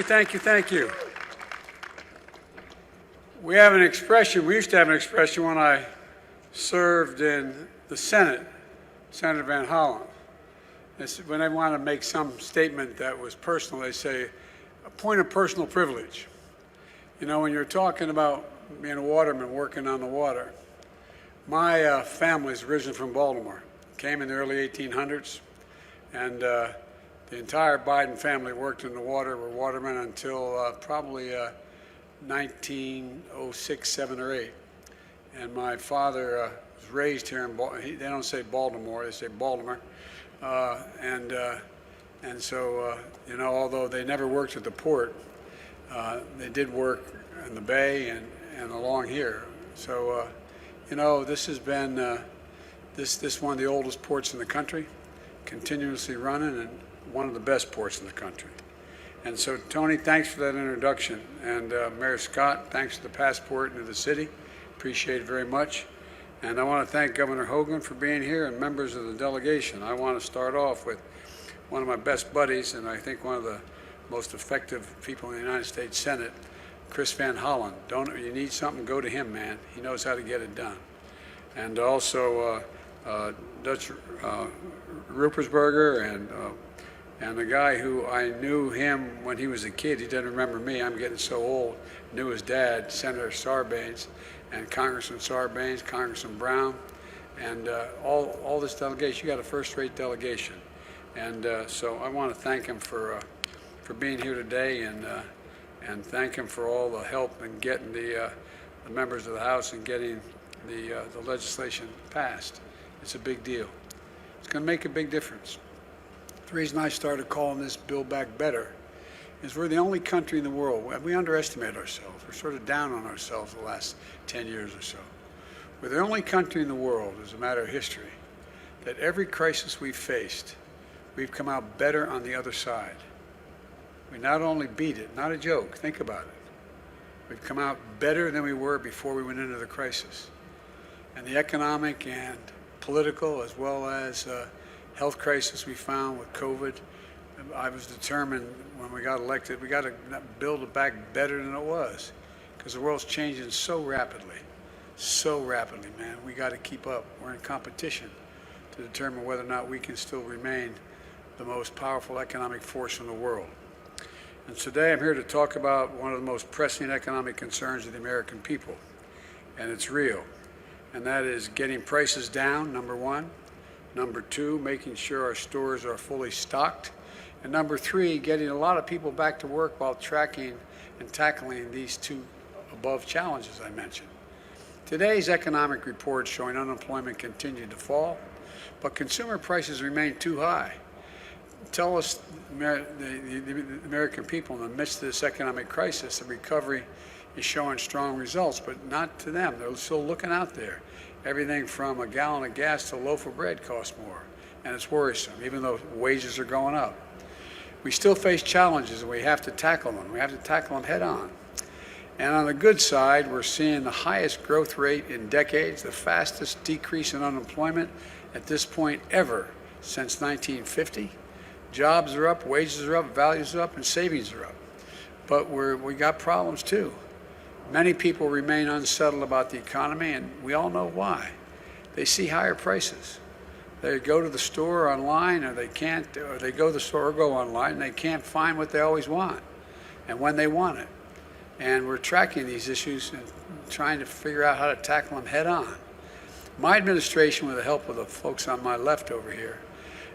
Thank you. We have an expression, we used to have an expression when I served in the Senate, Senator Van Hollen. When they want to make some statement that was personal, they say, a point of personal privilege. You know, when you're talking about being a waterman working on the water, my family's originally from Baltimore, came in the early 1800s, and the entire Biden family worked in the water, were watermen until probably 1906, 7, or 8. And my father was raised here in Baltimore. They don't say Baltimore, they say Baltimore. And so, you know, although they never worked at the port, they did work in the bay and along here. So, you know, this has been this one of the oldest ports in the country, continuously running, and one of the best ports in the country. And so, Tony, thanks for that introduction. And Mayor Scott, thanks for the passport into the city. Appreciate it very much. And I want to thank Governor Hogan for being here and members of the delegation. I want to start off with one of my best buddies, and I think one of the most effective people in the United States Senate, Chris Van Hollen. You need something, go to him, man. He knows how to get it done. And also Dutch Ruppersberger and the guy who I knew him when he was a kid. He doesn't remember me. I'm getting so old. Knew his dad, Senator Sarbanes, and Congressman Sarbanes, Congressman Brown, and all this delegation. You got a first-rate delegation. And so I want to thank him for being here today, and thank him for all the help in getting the members of the House and getting the legislation passed. It's a big deal. It's going to make a big difference. The reason I started calling this Build Back Better is we're the only country in the world. We underestimate ourselves. We're sort of down on ourselves the last 10 years or so. We're the only country in the world, as a matter of history, that every crisis we've faced, we've come out better on the other side. We not only beat it, not a joke, think about it. We've come out better than we were before we went into the crisis. And the economic and political, as well as health crisis we found with COVID, I was determined when we got elected, we got to build it back better than it was, because the world's changing so rapidly, man. We got to keep up. We're in competition to determine whether or not we can still remain the most powerful economic force in the world. And today I'm here to talk about one of the most pressing economic concerns of the American people, and it's real, and that is getting prices down, number one. Number two, making sure our stores are fully stocked. And number three, getting a lot of people back to work while tracking and tackling these two above challenges I mentioned. Today's economic report showing unemployment continued to fall, but consumer prices remain too high. Tell us, the American people, in the midst of this economic crisis, the recovery is showing strong results, but not to them. They're still looking out there. Everything from a gallon of gas to a loaf of bread costs more, and it's worrisome, even though wages are going up. We still face challenges, and we have to tackle them. We have to tackle them head on. And on the good side, we're seeing the highest growth rate in decades, the fastest decrease in unemployment at this point ever since 1950. Jobs are up, wages are up, values are up, and savings are up. But we got problems too. Many people remain unsettled about the economy, and we all know why. They see higher prices. They go to the store online, or they go to the store or go online, and they can't find what they always want and when they want it. And we're tracking these issues and trying to figure out how to tackle them head on. My administration, with the help of the folks on my left over here,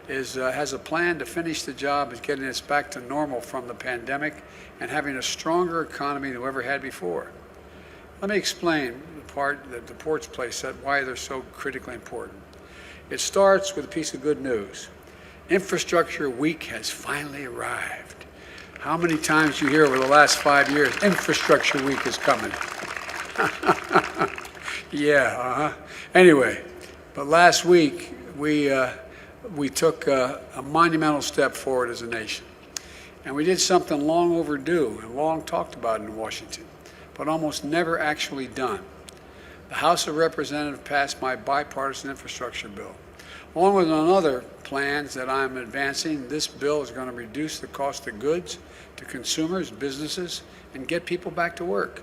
has a plan to finish the job of getting us back to normal from the pandemic and having a stronger economy than we ever had before. Let me explain the part that the ports play, why they're so critically important. It starts with a piece of good news. Infrastructure Week has finally arrived. How many times you hear over the last 5 years, Infrastructure Week is coming? Yeah, Anyway, but last week we took a monumental step forward as a nation. And we did something long overdue and long talked about in Washington, but almost never actually done. The House of Representatives passed my bipartisan infrastructure bill, Along with other plans that I'm advancing, this bill is going to reduce the cost of goods to consumers, businesses, and get people back to work,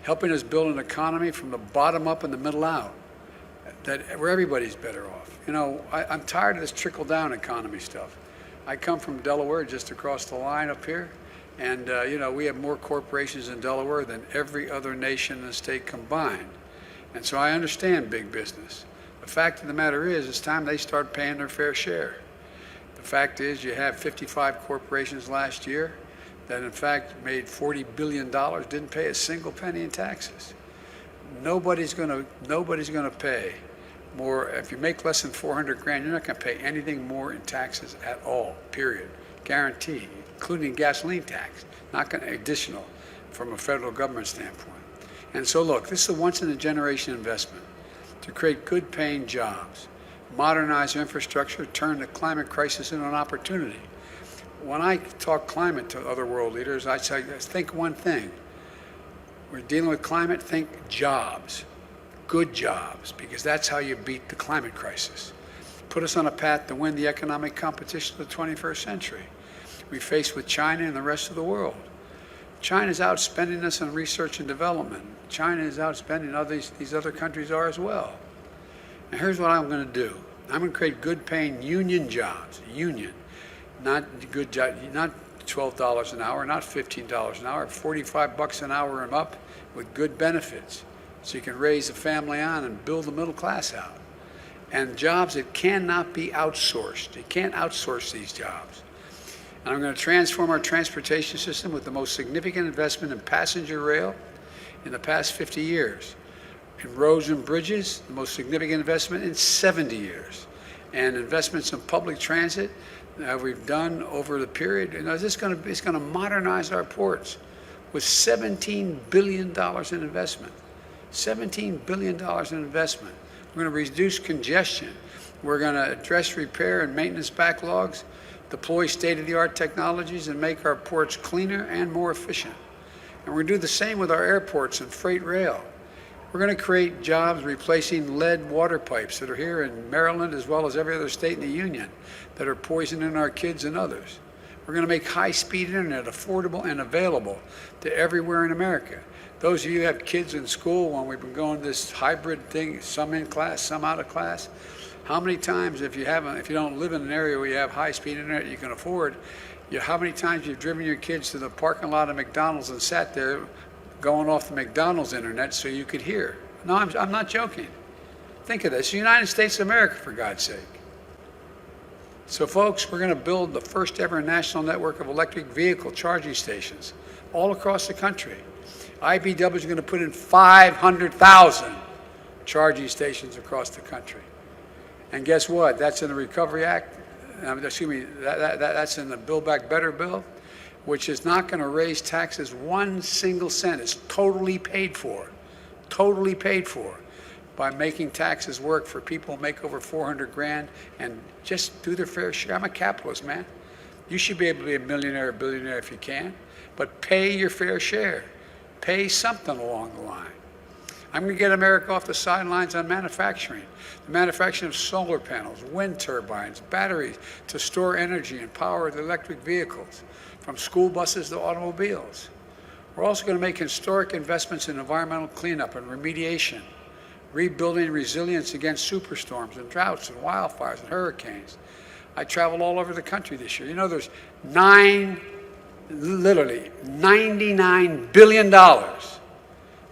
helping us build an economy from the bottom up and the middle out, where everybody's better off. You know, I'm tired of this trickle-down economy stuff. I come from Delaware, just across the line up here, and you know, we have more corporations in Delaware than every other nation in the state combined. And so I understand big business. The fact of the matter is, it's time they start paying their fair share. The fact is, you have 55 corporations last year that in fact made $40 billion, didn't pay a single penny in taxes. Nobody's gonna pay more. If you make less than 400 grand, you're not gonna pay anything more in taxes at all, period. Guaranteed, including gasoline tax, not gonna additional from a federal government standpoint. And so look, this is a once in a generation investment to create good paying jobs, modernize infrastructure, turn the climate crisis into an opportunity. When I talk climate to other world leaders, I say, think one thing. We're dealing with climate, think jobs, good jobs, because that's how you beat the climate crisis. Put us on a path to win the economic competition of the 21st century. We face with China and the rest of the world. China's outspending us on research and development. China is outspending these other countries are as well. And here's what I'm going to do. I'm going to create good paying union jobs, not good job, not $12 an hour, not $15 an hour, $45 an hour and up with good benefits. So you can raise a family on and build the middle class out. And jobs that cannot be outsourced. You can't outsource these jobs. And I'm going to transform our transportation system with the most significant investment in passenger rail in the past 50 years. In roads and bridges, the most significant investment in 70 years. And investments in public transit we've done over the period. You know, it's going to modernize our ports with $17 billion in investment. $17 billion in investment. We're going to reduce congestion. We're going to address repair and maintenance backlogs, deploy state-of-the-art technologies, and make our ports cleaner and more efficient. And we're going to do the same with our airports and freight rail. We're going to create jobs replacing lead water pipes that are here in Maryland as well as every other state in the union that are poisoning our kids and others. We're going to make high-speed internet affordable and available to everywhere in America. Those of you who have kids in school, when we've been going this hybrid thing, some in class, some out of class, how many times, if you don't live in an area where you have high-speed internet you can afford, how many times you've driven your kids to the parking lot of McDonald's and sat there going off the McDonald's internet so you could hear? No, I'm not joking. Think of this, the United States of America, for God's sake. So folks, we're going to build the first ever national network of electric vehicle charging stations all across the country. IBW is going to put in 500,000 charging stations across the country. And guess what? That's in the Recovery Act. Excuse me, that's in the Build Back Better bill, which is not going to raise taxes 1 single cent. It's totally paid for by making taxes work for people who make over 400 grand and just do their fair share. I'm a capitalist, man. You should be able to be a millionaire or billionaire if you can, but pay your fair share. Pay something along the line. I'm going to get America off the sidelines on manufacturing. The manufacturing of solar panels, wind turbines, batteries to store energy and power the electric vehicles, from school buses to automobiles. We're also going to make historic investments in environmental cleanup and remediation, rebuilding resilience against superstorms and droughts and wildfires and hurricanes. I traveled all over the country this year. You know, there's literally $99 billion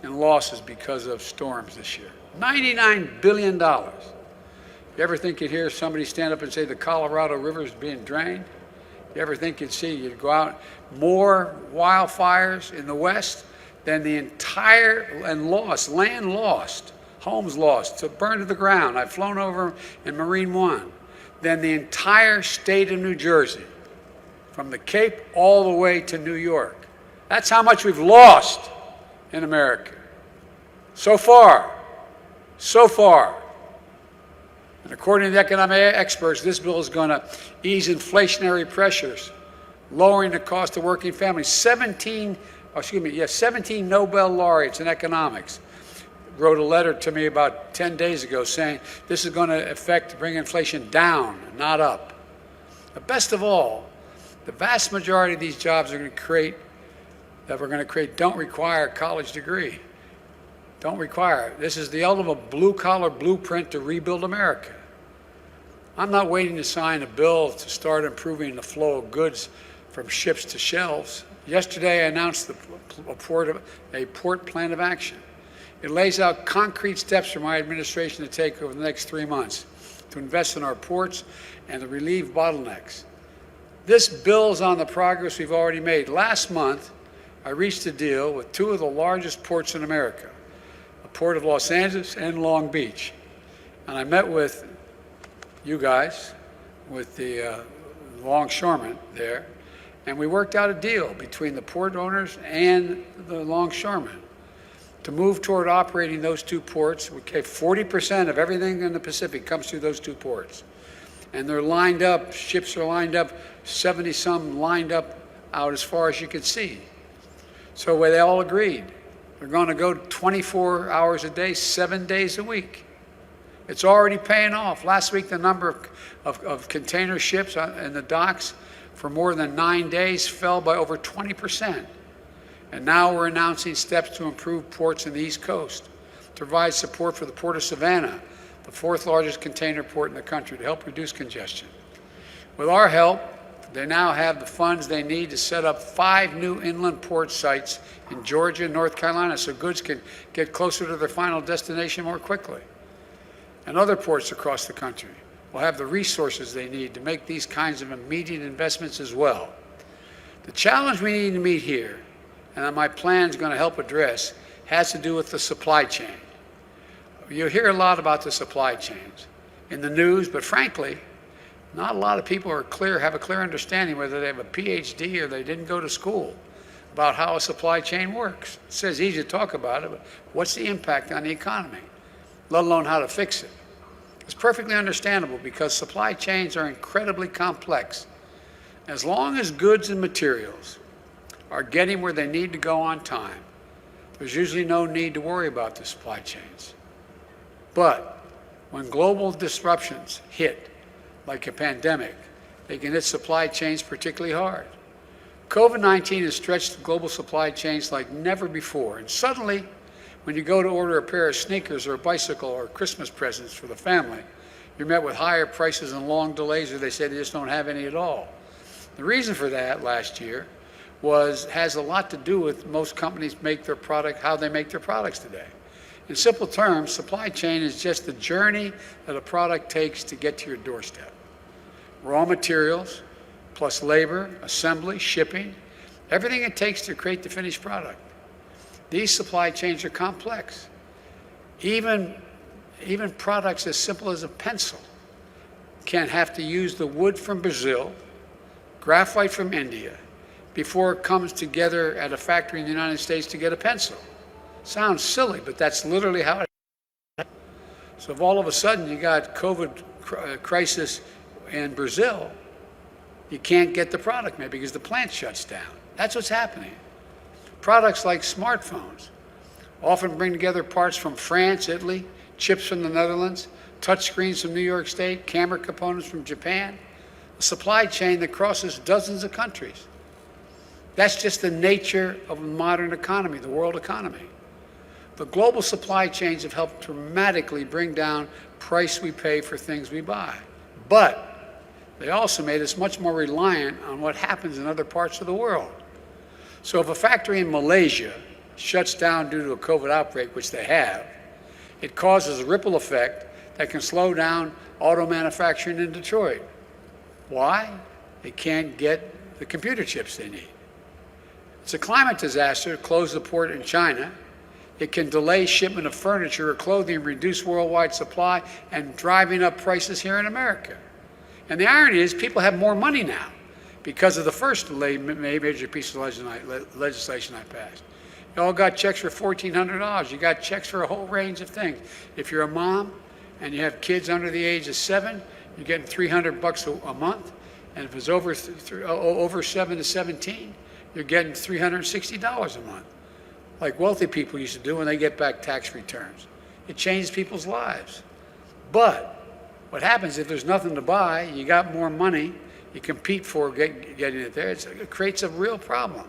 in losses because of storms this year. $99 billion. You ever think you'd hear somebody stand up and say the Colorado River is being drained? You ever think you'd go out, more wildfires in the West than the entire, and lost, land lost, homes lost, to burn to the ground. I've flown over in Marine One, than the entire state of New Jersey, from the Cape all the way to New York. That's how much we've lost in America. So far. And according to the economic experts, this bill is going to ease inflationary pressures, lowering the cost of working families. 17 Nobel laureates in economics wrote a letter to me about 10 days ago saying this is going to bring inflation down, not up. But best of all, the vast majority of these jobs we're going to create don't require a college degree. Don't require it. This is the ultimate blue-collar blueprint to rebuild America. I'm not waiting to sign a bill to start improving the flow of goods from ships to shelves. Yesterday, I announced a port plan of action. It lays out concrete steps for my administration to take over the next 3 months to invest in our ports and to relieve bottlenecks. This builds on the progress we've already made. Last month, I reached a deal with two of the largest ports in America, the Port of Los Angeles and Long Beach. And I met with you guys, with the longshoremen there, and we worked out a deal between the port owners and the longshoremen to move toward operating those two ports. Okay, 40% of everything in the Pacific comes through those two ports. And they're lined up, ships are lined up, 70-some lined up out as far as you can see. So they all agreed. They're going to go 24 hours a day, 7 days a week. It's already paying off. Last week, the number of container ships in the docks for more than 9 days fell by over 20%. And now we're announcing steps to improve ports in the East Coast, to provide support for the Port of Savannah, the fourth largest container port in the country, to help reduce congestion. With our help, they now have the funds they need to set up 5 new inland port sites in Georgia and North Carolina so goods can get closer to their final destination more quickly. And other ports across the country will have the resources they need to make these kinds of immediate investments as well. The challenge we need to meet here, and that my plan is going to help address, has to do with the supply chain. You hear a lot about the supply chains in the news, but frankly, not a lot of people have a clear understanding, whether they have a PhD or they didn't go to school, about how a supply chain works. It says easy to talk about it, but what's the impact on the economy, let alone how to fix it? It's perfectly understandable because supply chains are incredibly complex. As long as goods and materials are getting where they need to go on time, there's usually no need to worry about the supply chains. But when global disruptions hit, like a pandemic, they can hit supply chains particularly hard. COVID-19 has stretched global supply chains like never before, and suddenly, when you go to order a pair of sneakers or a bicycle or Christmas presents for the family, you're met with higher prices and long delays, or they say they just don't have any at all. The reason for that last year has a lot to do with most companies how they make their products today. In simple terms, supply chain is just the journey that a product takes to get to your doorstep. Raw materials, plus labor, assembly, shipping, everything it takes to create the finished product. These supply chains are complex. Even products as simple as a pencil can have to use the wood from Brazil, graphite from India, before it comes together at a factory in the United States to get a pencil. Sounds silly, but that's literally how it is. So if all of a sudden you got COVID crisis in Brazil, you can't get the product made because the plant shuts down. That's what's happening. Products like smartphones often bring together parts from France, Italy, chips from the Netherlands, touchscreens from New York State, camera components from Japan, a supply chain that crosses dozens of countries. That's just the nature of a modern economy, the world economy. The global supply chains have helped dramatically bring down price we pay for things we buy. But they also made us much more reliant on what happens in other parts of the world. So if a factory in Malaysia shuts down due to a COVID outbreak, which they have, it causes a ripple effect that can slow down auto manufacturing in Detroit. Why? They can't get the computer chips they need. It's a climate disaster to close the port in China. It can delay shipment of furniture or clothing, reduce worldwide supply, and driving up prices here in America. And the irony is people have more money now because of the first major piece of legislation I passed. You all got checks for $1,400. You got checks for a whole range of things. If you're a mom and you have kids under the age of 7, you're getting $300 a month. And if it's over 7 to 17, you're getting $360 a month. like wealthy people used to do when they get back tax returns. It changes people's lives. But what happens if there's nothing to buy, you got more money, you compete for getting it there, it creates a real problem.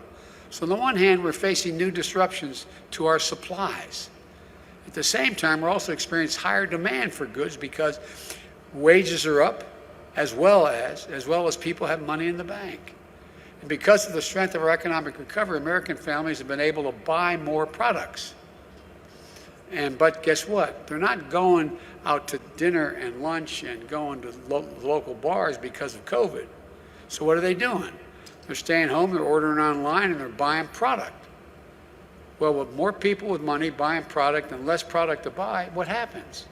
So on the one hand, we're facing new disruptions to our supplies. At the same time, we're also experiencing higher demand for goods because wages are up, as well as people have money in the bank. And because of the strength of our economic recovery, American families have been able to buy more products. But guess what? They're not going out to dinner and lunch and going to local bars because of COVID. So what are they doing? They're staying home, they're ordering online, and they're buying product. Well, with more people with money buying product and less product to buy, what happens?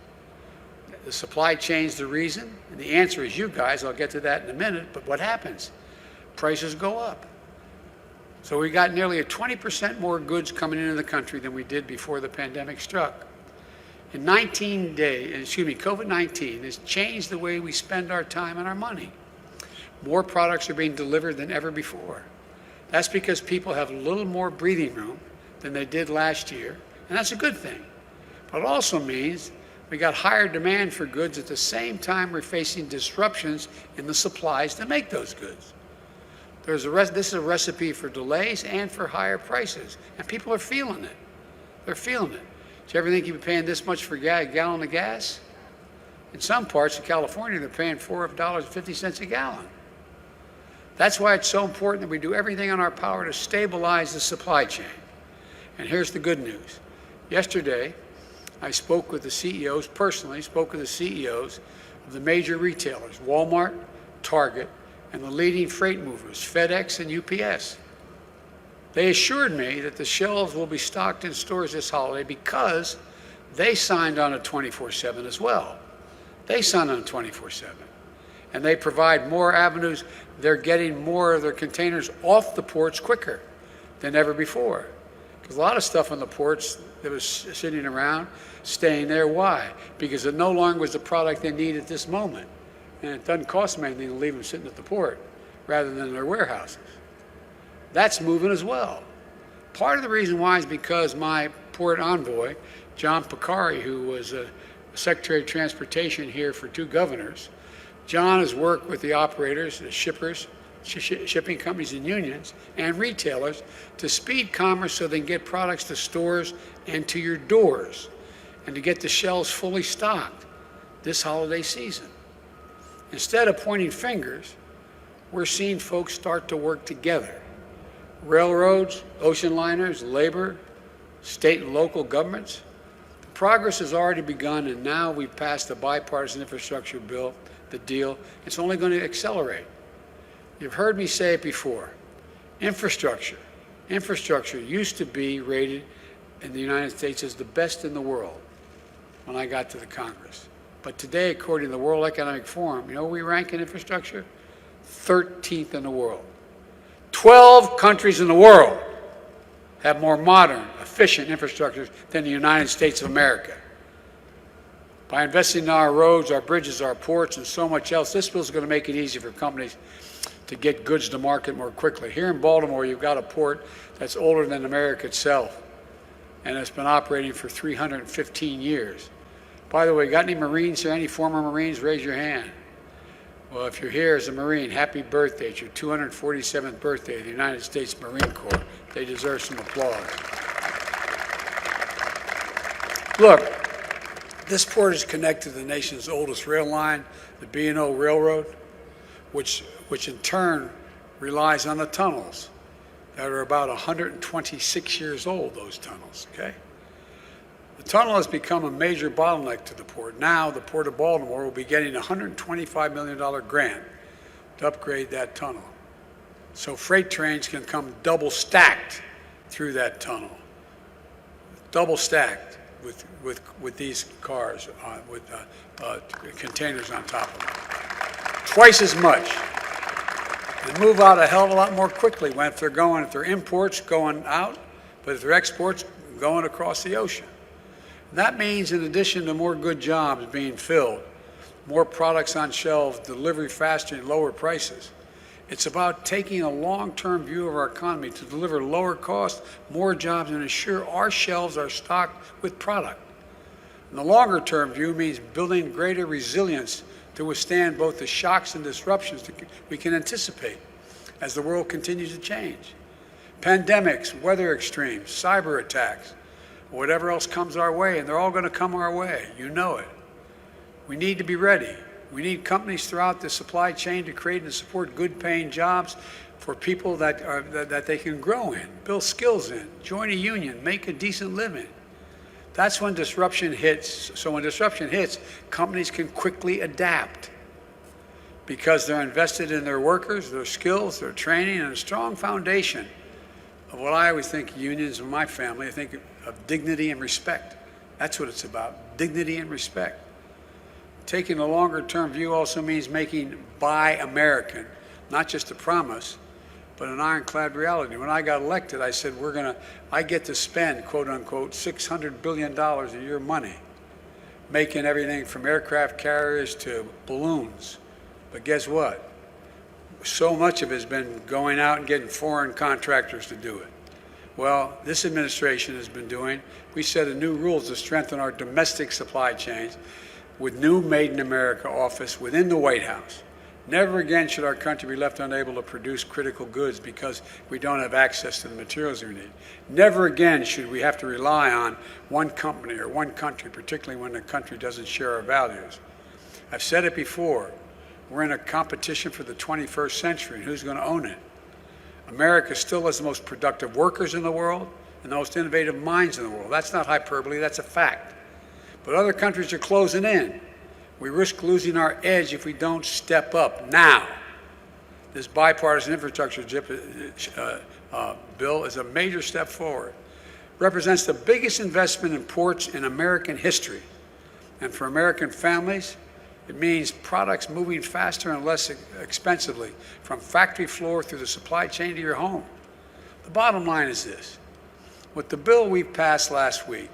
The supply chain's the reason, and the answer is you guys. I'll get to that in a minute, but what happens? Prices go up. So we got nearly 20% more goods coming into the country than we did before the pandemic struck. In 19 days, COVID-19 has changed the way we spend our time and our money. More products are being delivered than ever before. That's because people have a little more breathing room than they did last year, and that's a good thing. But it also means we got higher demand for goods at the same time we're facing disruptions in the supplies to make those goods. This is a recipe for delays and for higher prices, and people are feeling it. They're feeling it. Do you ever think you'd be paying this much for a gallon of gas? In some parts of California, they're paying $4.50 a gallon. That's why it's so important that we do everything in our power to stabilize the supply chain. And here's the good news. Yesterday, I spoke with the CEOs, personally spoke with the CEOs of the major retailers, Walmart, Target, and the leading freight movers, FedEx and UPS. They assured me that the shelves will be stocked in stores this holiday because they signed on a 24/7 as well. They signed on a 24/7. And they provide more avenues. They're getting more of their containers off the ports quicker than ever before. Because a lot of stuff on the ports that was sitting around, staying there. Why? Because it no longer was the product they need at this moment. And it doesn't cost them anything to leave them sitting at the port rather than in their warehouses. That's moving as well. Part of the reason why is because my port envoy, John Picari, who was a Secretary of Transportation here for 2 governors, John has worked with the operators, the shippers, shipping companies and unions, and retailers to speed commerce so they can get products to stores and to your doors and to get the shelves fully stocked this holiday season. Instead of pointing fingers, we're seeing folks start to work together. Railroads, ocean liners, labor, state and local governments. The progress has already begun, and now we've passed the bipartisan infrastructure bill, the deal. It's only going to accelerate. You've heard me say it before. Infrastructure used to be rated in the United States as the best in the world when I got to the Congress. But today, according to the World Economic Forum, you know where we rank in infrastructure? 13th in the world. 12 countries in the world have more modern, efficient infrastructures than the United States of America. By investing in our roads, our bridges, our ports, and so much else, this bill is going to make it easy for companies to get goods to market more quickly. Here in Baltimore, you've got a port that's older than America itself, and it's been operating for 315 years. By the way, got any Marines here? Any former Marines? Raise your hand. Well, if you're here as a Marine, happy birthday. It's your 247th birthday of the United States Marine Corps. They deserve some applause. Look, this port is connected to the nation's oldest rail line, the B&O Railroad, which in turn relies on the tunnels that are about 126 years old, those tunnels, okay? The tunnel has become a major bottleneck to the port. Now, the Port of Baltimore will be getting a $125 million grant to upgrade that tunnel. So freight trains can come double stacked through that tunnel. Double stacked with these cars, with containers on top of them. Twice as much. They move out a hell of a lot more quickly if they're imports going out, but if they're exports going across the ocean. That means, in addition to more good jobs being filled, more products on shelves, delivery faster and lower prices, It's about taking a long-term view of our economy to deliver lower costs, more jobs, and ensure our shelves are stocked with product. And the longer-term view means building greater resilience to withstand both the shocks and disruptions that we can anticipate as the world continues to change. Pandemics, weather extremes, cyber attacks, whatever else comes our way, and they're all going to come our way. You know it. We need to be ready. We need companies throughout the supply chain to create and support good-paying jobs for people that they can grow in, build skills in, join a union, make a decent living. That's when disruption hits. So when disruption hits, companies can quickly adapt because they're invested in their workers, their skills, their training, and a strong foundation of what I always think unions in my family, I think of dignity and respect. That's what it's about, dignity and respect. Taking a longer-term view also means making Buy American, not just a promise, but an ironclad reality. When I got elected, I said, I get to spend, quote unquote, $600 billion of your money, making everything from aircraft carriers to balloons. But guess what? So much of it has been going out and getting foreign contractors to do it. Well, this administration has been doing, we set a new rules to strengthen our domestic supply chains with new Made in America office within the White House. Never again should our country be left unable to produce critical goods because we don't have access to the materials we need. Never again should we have to rely on one company or one country, particularly when the country doesn't share our values. I've said it before, we're in a competition for the 21st century, and who's going to own it? America still has the most productive workers in the world and the most innovative minds in the world. That's not hyperbole, that's a fact. But other countries are closing in. We risk losing our edge if we don't step up now. This bipartisan infrastructure bill is a major step forward. Represents the biggest investment in ports in American history. And for American families, it means products moving faster and less expensively from factory floor through the supply chain to your home. The bottom line is this. With the bill we passed last week,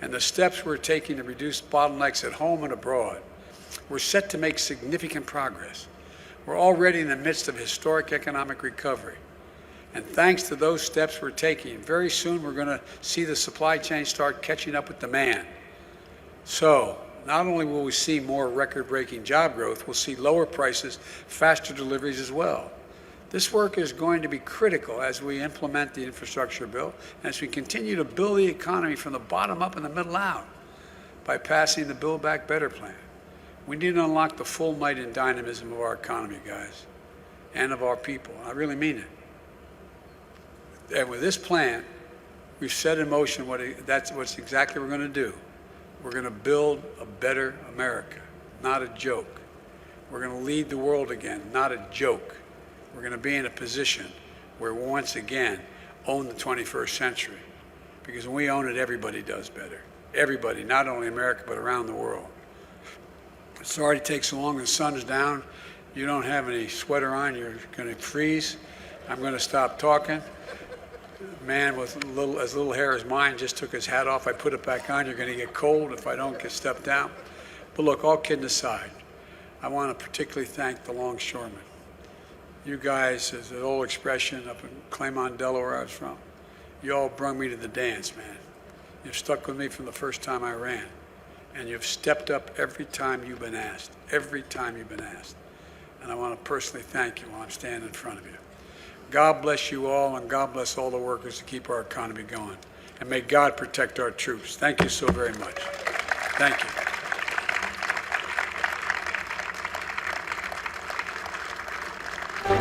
and the steps we're taking to reduce bottlenecks at home and abroad, we're set to make significant progress. We're already in the midst of historic economic recovery. And thanks to those steps we're taking, very soon we're going to see the supply chain start catching up with demand. So, not only will we see more record-breaking job growth, we'll see lower prices, faster deliveries as well. This work is going to be critical as we implement the infrastructure bill and as we continue to build the economy from the bottom up and the middle out by passing the Build Back Better plan. We need to unlock the full might and dynamism of our economy, guys, and of our people. I really mean it. And with this plan, we've set in motion that's exactly what we're going to do. We're going to build a better America, not a joke. We're going to lead the world again, not a joke. We're going to be in a position where we once again own the 21st century. Because when we own it, everybody does better. Everybody, not only America, but around the world. Sorry it takes so long. The sun's down. You don't have any sweater on. You're going to freeze. I'm going to stop talking. A man with as little hair as mine just took his hat off. I put it back on. You're going to get cold if I don't get stepped down. But look, all kidding aside, I want to particularly thank the longshoremen. You guys, as an old expression up in Claymont, Delaware, I was from, you all brung me to the dance, man. You've stuck with me from the first time I ran. And you've stepped up every time you've been asked. Every time you've been asked. And I want to personally thank you while I'm standing in front of you. God bless you all, and God bless all the workers to keep our economy going. And may God protect our troops. Thank you so very much. Thank you.